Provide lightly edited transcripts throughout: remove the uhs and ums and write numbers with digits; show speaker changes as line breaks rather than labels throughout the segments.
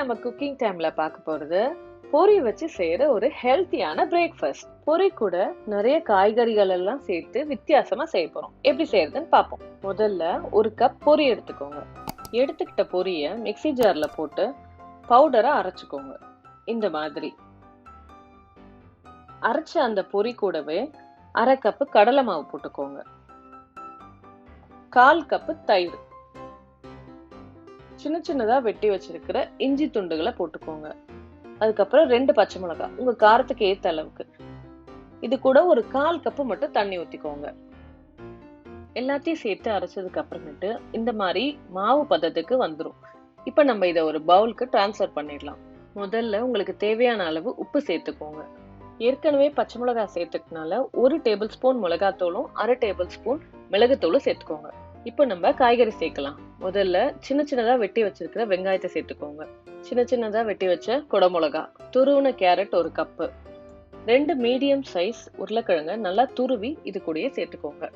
நம்ம குக்கிங் டைம்ல பார்க்க போறது பொரி வச்சு செய்யற ஒரு ஹெல்த்தியான பிரேக்ஃபாஸ்ட். பொரி கூட நிறைய காய்கறிகள் எல்லாம் சேர்த்து வித்தியாசமா செய்ய போறோம். எப்படி செய்யறதுன்னு பார்ப்போம். முதல்ல ஒரு கப் பொரி எடுத்துக்கோங்க. எடுத்துக்கிட்ட பொரிய மிக்ஸி ஜார்ல போட்டு பவுடரா அரைச்சுக்கோங்க. இந்த மாதிரி அரைச்ச அந்த பொரி கூடவே அரை கப்பு கடலை மாவு போட்டுக்கோங்க. 1/4 கப்பு தயிர், சின்ன சின்னதா வெட்டி வச்சிருக்கிற இஞ்சி துண்டுகளை போட்டுக்கோங்க. அதுக்கப்புறம் 2 பச்சை மிளகாய் உங்க காரத்துக்கு ஏத்த அளவுக்கு. இது கூட ஒரு 1/4 கப்பு மட்டும் தண்ணி ஊத்திக்கோங்க. எல்லாத்தையும் சேர்த்து அரைச்சதுக்கு அப்புறமேட்டு இந்த மாதிரி மாவு பதத்துக்கு வந்துடும். இப்ப நம்ம இதை ஒரு பவுலுக்கு டிரான்ஸ்ஃபர் பண்ணிடலாம். முதல்ல உங்களுக்கு தேவையான அளவு உப்பு சேர்த்துக்கோங்க. ஏற்கனவே பச்சை மிளகாய் சேர்த்துக்கனால 1 டேபிள் ஸ்பூன் மிளகாத்தூளும் 1/2 டேபிள் ஸ்பூன் மிளகுத்தூளும் சேர்த்துக்கோங்க. இப்போ நம்ம காய்கறி சேர்க்கலாம். முதல்ல சின்ன சின்னதா வெட்டி வச்சிருக்கிற வெங்காயத்தை சேர்த்துக்கோங்க. சின்ன சின்னதா வெட்டி வச்ச குடமிளகா, துருவின கேரட் 1 கப்பு, 2 மீடியம் சைஸ் உருளைக்கிழங்கு நல்லா துருவி இது கூடயே சேர்த்துக்கோங்க.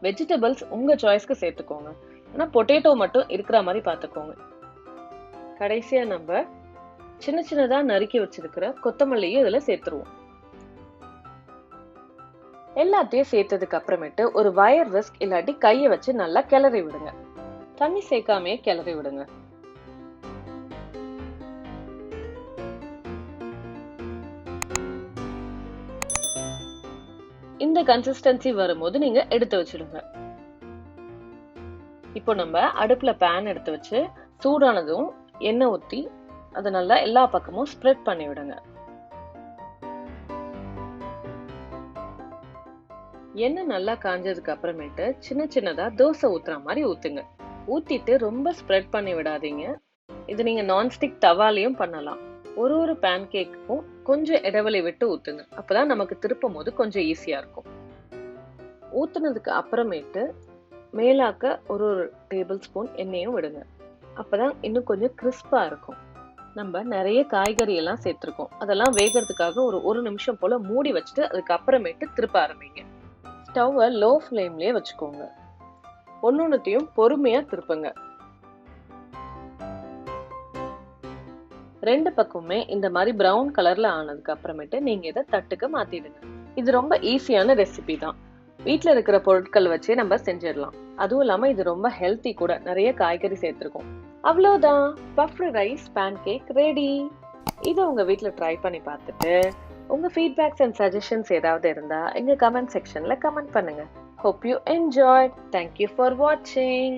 வெஜிடபிள்ஸ் உங்க சாய்ஸ்க்கு சேர்த்துக்கோங்க. ஆனா பொட்டேட்டோ மட்டும் இருக்கிற மாதிரி பார்த்துக்கோங்க. கடைசியா நம்ம சின்ன சின்னதா நறுக்கி வச்சிருக்கிற கொத்தமல்லியும் இதுல சேர்த்துருவோம். எல்லாத்தையும் சேர்த்ததுக்கு அப்புறமேட்டு ஒரு வயர் விஸ்க் இல்லாட்டி கையை வச்சு நல்லா கிளறி விடுங்க. தண்ணி சேர்க்காமே கிளறி விடுங்க. இந்த கன்சிஸ்டன்சி வரும்போது நீங்க எடுத்து வச்சிடுங்க. இப்போ நம்ம அடுப்புல பேன் எடுத்து வச்சு சூடானதும் எண்ணெய் ஊத்தி அதை நல்லா எல்லா பக்கமும் ஸ்ப்ரெட் பண்ணி விடுங்க. எண்ணெய் நல்லா காஞ்சதுக்கு அப்புறமேட்டு சின்ன சின்னதா தோசை ஊத்துற மாதிரி ஊத்துங்க. ஊத்திட்டு ரொம்ப ஸ்ப்ரெட் பண்ணி விடாதீங்க. இது நீங்க நான்ஸ்டிக் தவாலையும் பண்ணலாம். ஒரு பேன் கேக்குக்கும் கொஞ்சம் இடைவெளி விட்டு ஊத்துங்க. அப்பதான் நமக்கு திருப்பும் போது கொஞ்சம் ஈஸியா இருக்கும். ஊத்துனதுக்கு அப்புறமேட்டு மேலாக்க ஒரு டேபிள் ஸ்பூன் எண்ணெயும் விடுங்க. அப்பதான் இன்னும் கொஞ்சம் கிறிஸ்பா இருக்கும். நம்ம நிறைய காய்கறி எல்லாம் சேர்த்திருக்கோம். அதெல்லாம் வேகிறதுக்காக ஒரு நிமிஷம் போல மூடி வச்சுட்டு அதுக்கு அப்புறமேட்டு திருப்ப ஆரம்பிங்க. ஸ்டவ்வை லோ ஃப்ளேம்லயே வச்சுக்கோங்க. ஒன்னொன்னுத்தையும் பொறுமையா திருப்புங்க. 2 பக்கமுமே இந்த மாதிரி பிரவுன் கலர்ல ஆனதுக்கு அப்புறமேட்டு நீங்க இதை தட்டுக்கு மாத்திடுங்க. இது ரொம்ப ஈஸியான ரெசிபி தான். வீட்டுல இருக்கிற பொருட்கள் வச்சே நம்ம செஞ்சிடலாம். அதுவும் இல்லாம இது ரொம்ப ஹெல்த்தி கூட. நிறைய காய்கறி சேர்த்திருக்கோம். அவ்வளவுதான், puffed rice pancake ready. இதை உங்க வீட்டுல ட்ரை பண்ணி பார்த்துட்டு உங்க ஃபீட்பேக்ஸ் அண்ட் சஜஷன்ஸ் ஏதாவது இருந்தா எங்க கமெண்ட் செக்ஷன்ல கமெண்ட் பண்ணுங்க. Hope you enjoyed. Thank you for watching.